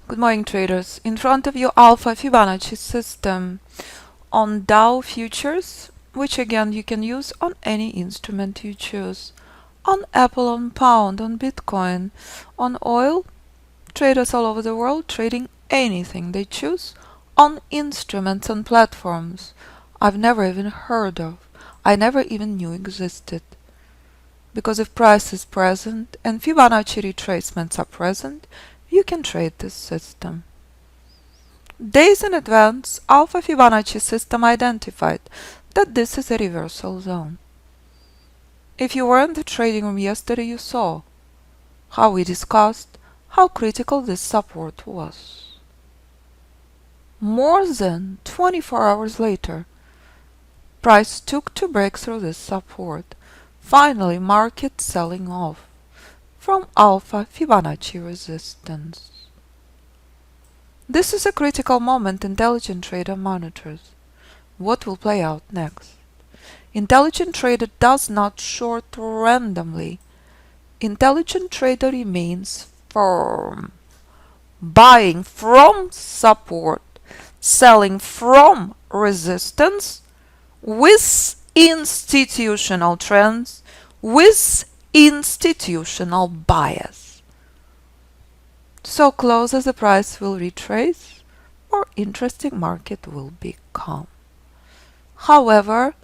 Good morning, traders. In front of you, Alpha Fibonacci System on Dow futures, which again you can use on any instrument you choose. On Apple, on Pound, on Bitcoin, on oil, traders all over the world trading anything they choose on instruments and platforms I've never even heard of, I never even knew existed. Because if price is present and Fibonacci retracements are present, you can trade this system. Days in advance, Alpha Fibonacci System identified that this is a reversal zone. If you were in the trading room yesterday, you saw how we discussed how critical this support was. More than 24 hours later, price took to break through this support, finally market selling off from Alpha Fibonacci resistance. This is a critical moment intelligent trader monitors. What will play out next? Intelligent trader does not short randomly. Intelligent trader remains firm, buying from support, selling from resistance, with institutional trends, with institutional bias. So close as the price will retrace, more interesting market will become. However,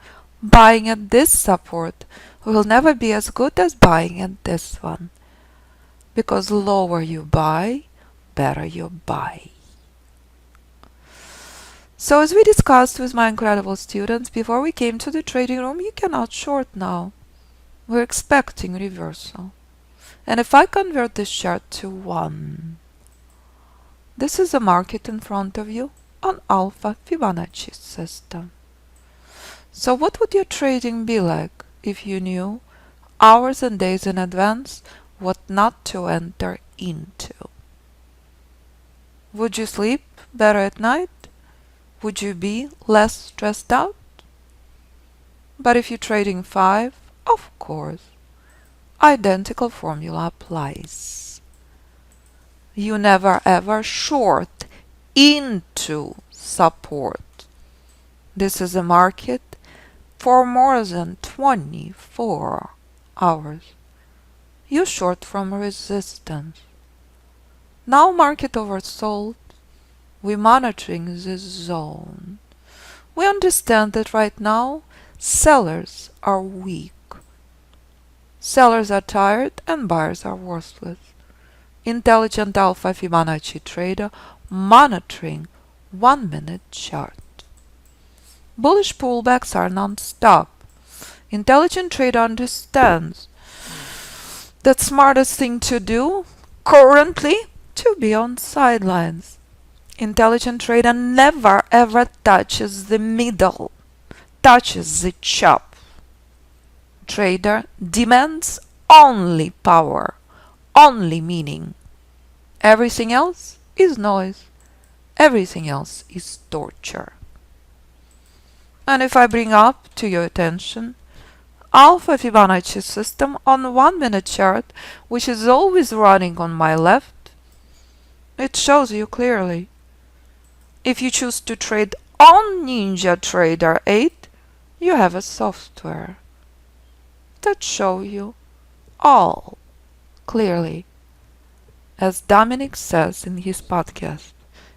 buying at this support will never be as good as buying at this one, because lower you buy, better you buy. So as we discussed with my incredible students before we came to the trading room, you cannot short now. We're expecting reversal. And if I convert this chart to 1, this is the market in front of you on Alpha Fibonacci System. So what would your trading be like if you knew hours and days in advance what not to enter into? Would you sleep better at night? Would you be less stressed out? But if you're trading 5, of course, identical formula applies. You never ever short into support. This is a market for more than 24 hours. You short from resistance. Now market oversold. We're monitoring this zone. We understand that right now sellers are weak. Sellers are tired and buyers are worthless. Intelligent Alpha Fibonacci trader monitoring 1-minute chart. Bullish pullbacks are non-stop. Intelligent trader understands that smartest thing to do currently to be on sidelines. Intelligent trader never ever touches the middle, touches the chop. Trader demands only power, only meaning. Everything else is noise. Everything else is torture. And if I bring up to your attention Alpha Fibonacci System on 1-minute chart, which is always running on my left, it shows you clearly. If you choose to trade on NinjaTrader 8, you have a software that shows you all clearly. As Dominic says in his podcast,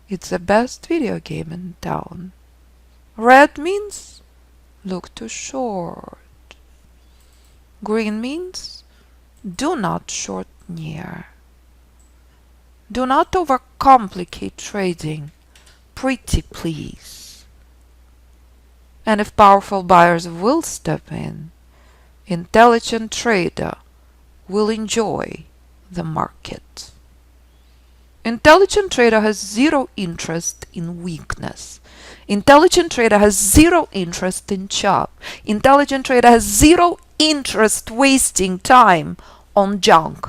it's the best video game in town. Red means look to short. Green means do not short near. Do not overcomplicate trading. Pretty please. And if powerful buyers will step in, intelligent trader will enjoy the market. Intelligent trader has zero interest in weakness. Intelligent trader has zero interest in chop. Intelligent trader has zero interest wasting time on junk.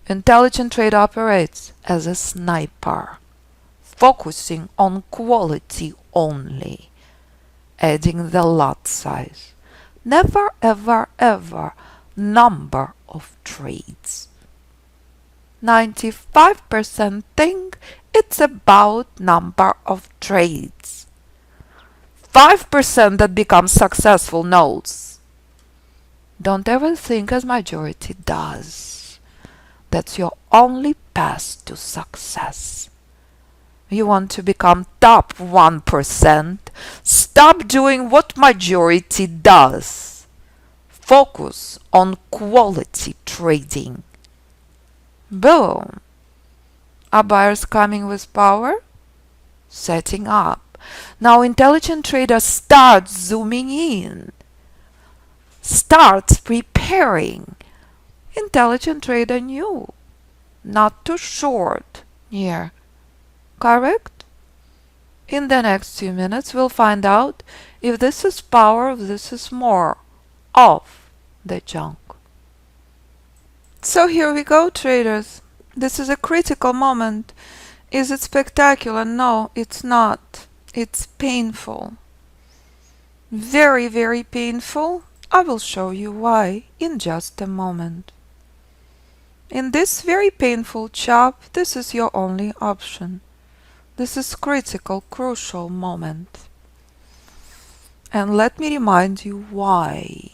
Intelligent trader operates as a sniper, focusing on quality only, adding the lot size, Never ever ever number of trades. 95% think it's about number of trades. 5% that becomes successful knows. Don't ever think as majority does. That's your only path to success. You want to become top 1%? Stop doing what majority does. Focus on quality trading. Boom! Are buyers coming with power? Setting up. Now intelligent trader starts zooming in. Starts preparing. Intelligent trader knew not to short here. Correct? In the next few minutes we'll find out if this is power, if this is more of the junk. So here we go, traders. This is a critical moment. Is it spectacular? No, it's not. It's painful. Very, very painful. I will show you why in just a moment. In this very painful chop, this is your only option. This is critical, crucial moment. And let me remind you why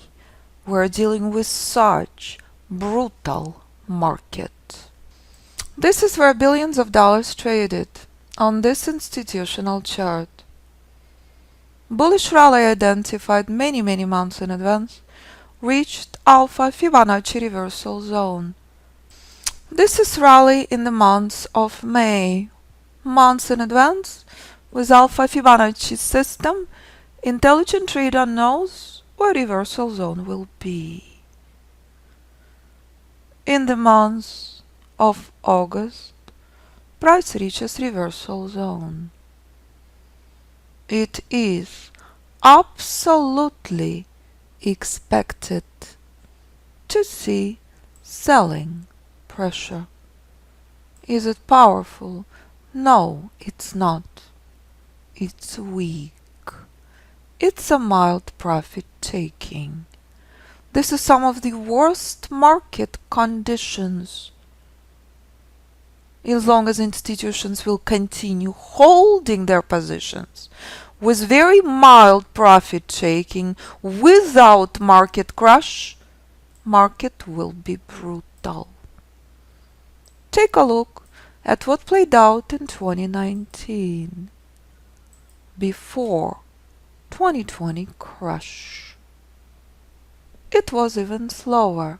we're dealing with such brutal market. This is where billions of dollars traded on this institutional chart. Bullish rally identified many months in advance reached Alpha Fibonacci reversal zone. This is rally in the months of May. Months in advance with Alpha Fibonacci system, intelligent trader knows where reversal zone will be. In the months of August, price reaches reversal zone. It is absolutely expected to see selling pressure. Is it powerful? No, it's not. It's weak. It's a mild profit taking. This is some of the worst market conditions. As long as institutions will continue holding their positions with very mild profit taking without market crash, market will be brutal. Take a look at what played out in 2019 before 2020 crash. It was even slower.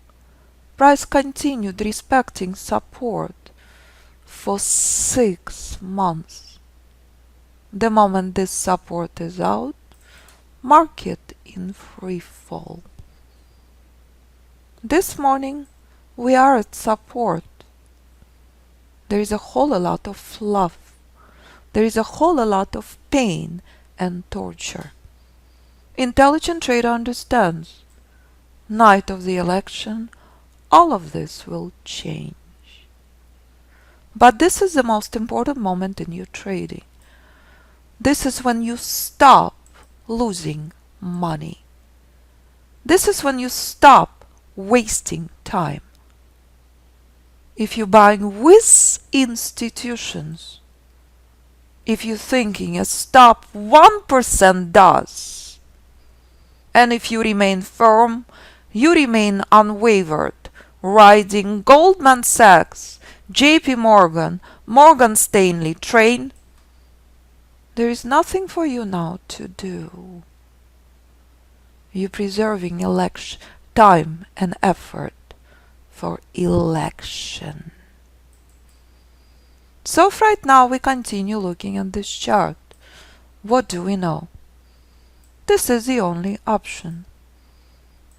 Price continued respecting support for 6 months. The moment this support is out, market in free fall. This morning we are at support. There is a whole lot of fluff. There is a whole lot of pain and torture. Intelligent trader understands. Night of the election, all of this will change. But this is the most important moment in your trading. This is when you stop losing money. This is when you stop wasting time. If you're buying with institutions, if you're thinking a stop 1% does, and if you remain firm, you remain unwavered, riding Goldman Sachs, JP Morgan, Morgan Stanley train, there is nothing for you now to do. You're preserving election time and effort for election. So right now we continue looking at this chart. What do we know? This is the only option.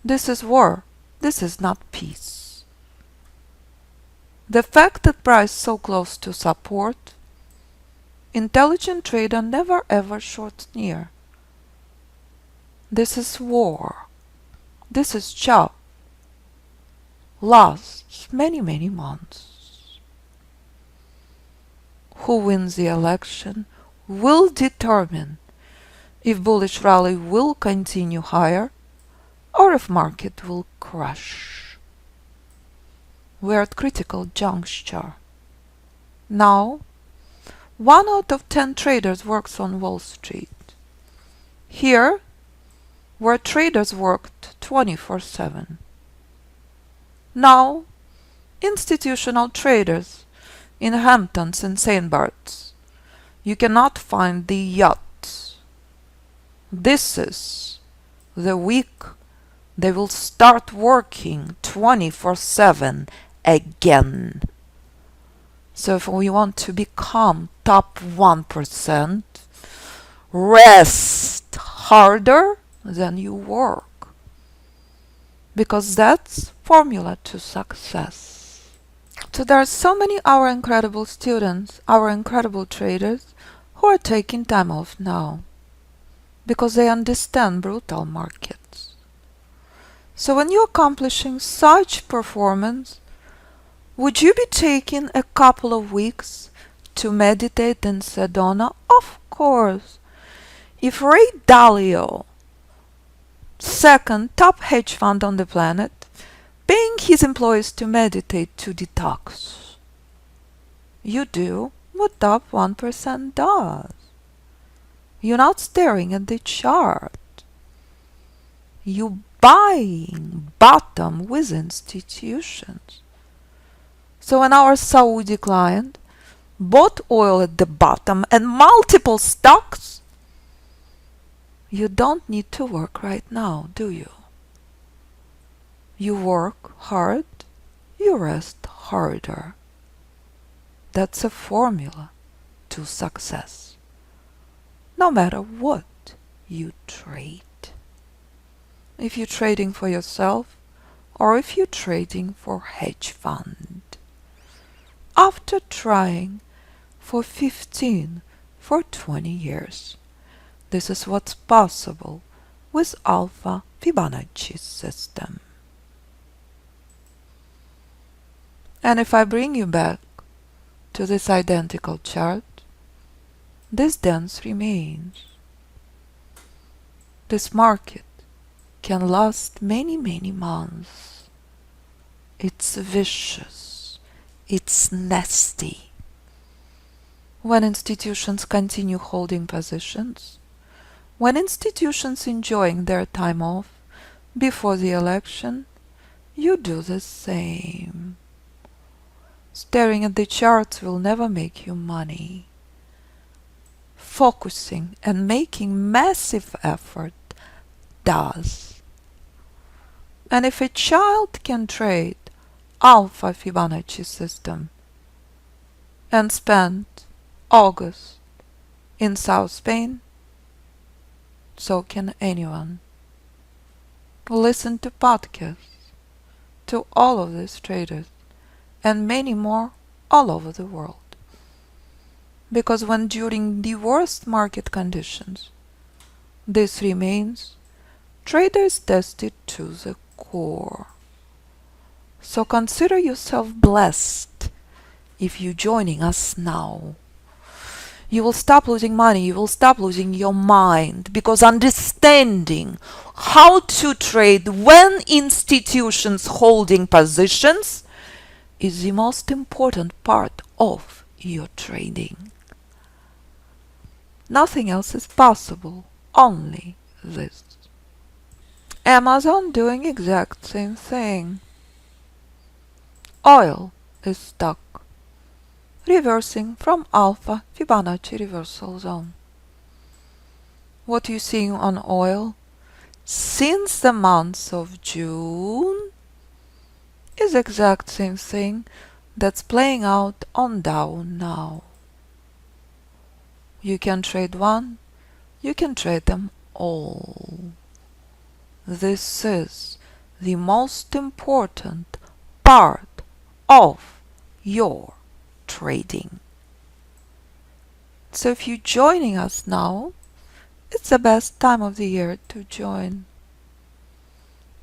This is war. This is not peace. The fact that price so close to support, intelligent trader never ever short near. This is war. This is chop. Lasts many months. Who wins the election will determine if bullish rally will continue higher or if market will crash. We're at critical juncture. Now, 1 out of 10 traders works on Wall Street. Here, where traders worked 24/7. Now, institutional traders in Hamptons and St. Bart's, you cannot find the yachts. This is the week they will start working 24/7 again. So if we want to become top 1%, rest harder than you work. Because that's formula to success. So there are so many our incredible students, our incredible traders, who are taking time off now. Because they understand brutal markets. So when you're accomplishing such performance, would you be taking a couple of weeks to meditate in Sedona? Of course. If Ray Dalio, second top hedge fund on the planet, paying his employees to meditate to detox, you do what top 1% does. You're not staring at the chart. You're buying bottom with institutions. So when our Saudi client bought oil at the bottom and multiple stocks, you don't need to work right now, do you? You work hard, you rest harder. That's a formula to success, no matter what you trade. If you're trading for yourself or if you're trading for hedge fund. After trying for 15, for 20 years, this is what's possible with Alpha Fibonacci System. And if I bring you back to this identical chart, this dance remains. This market can last many, many months. It's vicious. It's nasty. When institutions continue holding positions, when institutions enjoying their time off before the election, you do the same. Staring at the charts will never make you money. Focusing and making massive effort does. And if a child can trade Alpha Fibonacci System and spend August in South Spain, so can anyone. Listen to podcasts to all of these traders and many more all over the world. Because when during the worst market conditions, this remains, traders tested to the core. So consider yourself blessed if you're joining us now. You will stop losing money, you will stop losing your mind, because understanding how to trade when institutions holding positions is the most important part of your trading. Nothing else is possible, only this. Amazon doing exact same thing. Oil is stuck, reversing from Alpha Fibonacci reversal zone. What you seeing on oil since the month of June is exact same thing that's playing out on Dow now. You can trade one, you can trade them all. This is the most important part of your trading. So if you're joining us now, it's the best time of the year to join.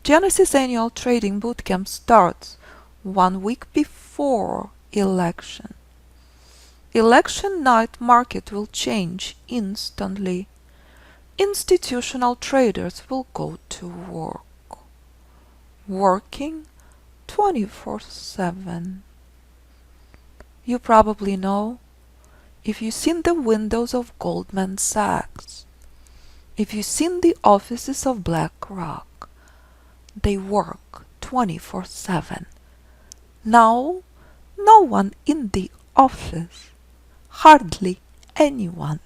Genesis Annual Trading Bootcamp starts 1 week before election. Election night market will change instantly. Institutional traders will go to work. working 24/7. You probably know, if you've seen the windows of Goldman Sachs, if you've seen the offices of BlackRock, they work 24/7. Now, no one in the office, hardly anyone.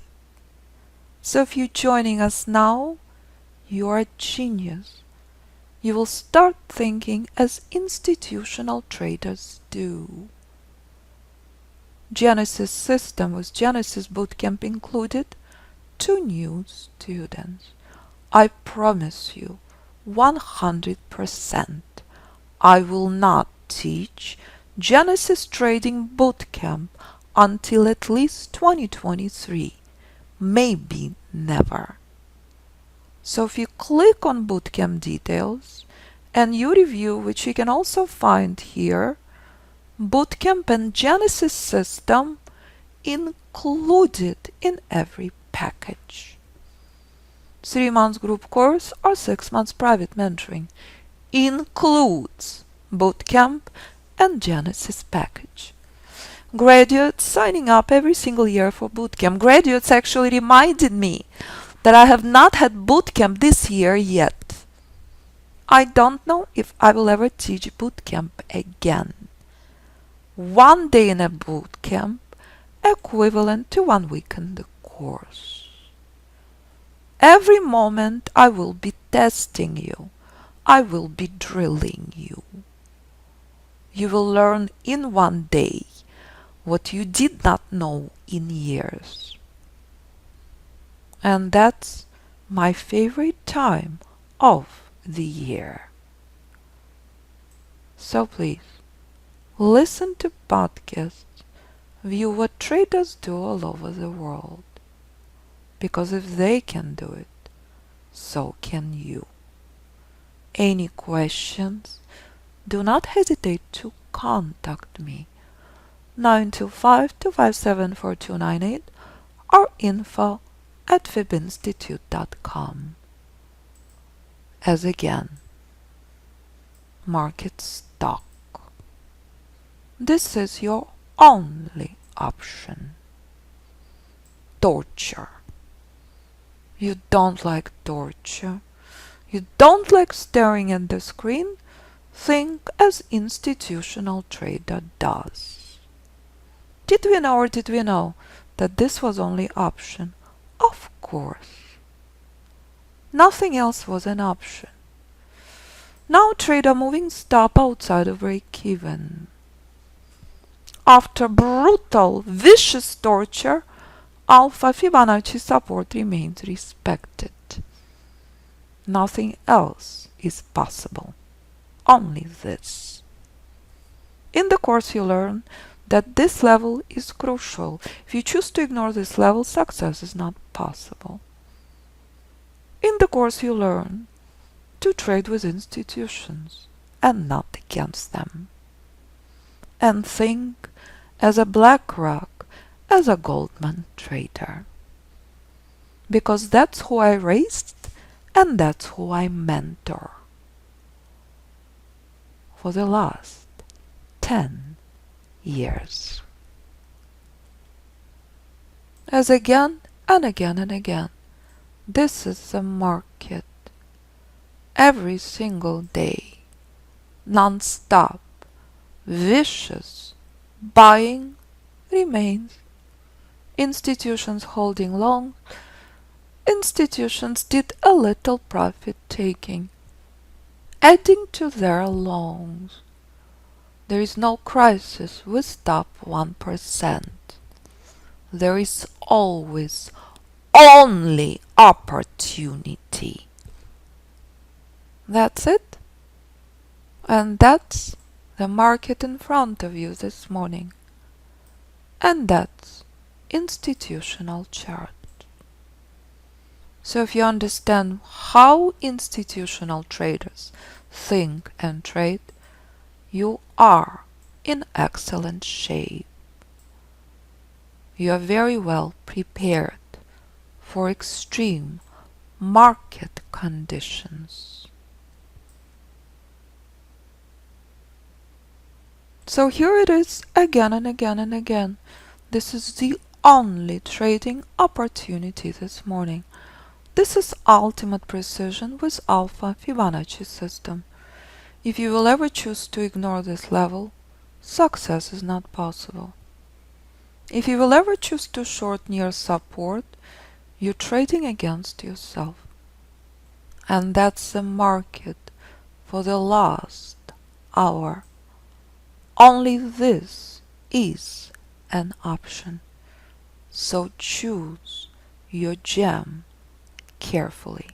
So if you're joining us now, you are a genius. You will start thinking as institutional traders do. Genesis system with Genesis Bootcamp included 2 new students. I promise you, 100%, I will not teach Genesis Trading Bootcamp until at least 2023, maybe never. So if you click on Bootcamp details and you review, which you can also find here, Bootcamp and Genesis system included in every package. 3 months group course or 6 months private mentoring includes Bootcamp and Genesis package. Graduates signing up every single year for Bootcamp. Graduates actually reminded me that I have not had Bootcamp this year yet. I don't know if I will ever teach Bootcamp again. 1 day in a Bootcamp equivalent to 1 week in the course. Every moment I will be testing you. I will be drilling you. You will learn in 1 day what you did not know in years. And that's my favorite time of the year. So please, listen to podcasts, view what traders do all over the world. Because if they can do it, so can you. Any questions? Do not hesitate to contact me. 925-257-4298 or info@fibinstitute.com. As again, market stock. This is your only option. Torture. You don't like torture. You don't like staring at the screen. Think as institutional trader does. Did we know or did we know that this was only option? Of course. Nothing else was an option. Now trade a moving stop outside of break-even. After brutal, vicious torture, Alpha Fibonacci support remains respected. Nothing else is possible. Only this. In the course you learn that this level is crucial. If you choose to ignore this level, success is not possible. In the course you learn to trade with institutions and not against them. And think as a BlackRock, as a Goldman trader. Because that's who I raised and that's who I mentor for the last 10 years. As again and again and again, this is the market. Every single day, non-stop, vicious buying remains. Institutions holding long. Institutions did a little profit taking, adding to their longs. There is no crisis with top 1%. There is always only opportunity. That's it. And that's the market in front of you this morning. And that's institutional chart. So if you understand how institutional traders think and trade, you are in excellent shape. You are very well prepared for extreme market conditions. So here it is again and again and again. This is the only trading opportunity this morning. This is ultimate precision with Alpha Fibonacci system. If you will ever choose to ignore this level, success is not possible. If you will ever choose to short near support, you're trading against yourself. And that's the market for the last hour. Only this is an option. So choose your gem carefully.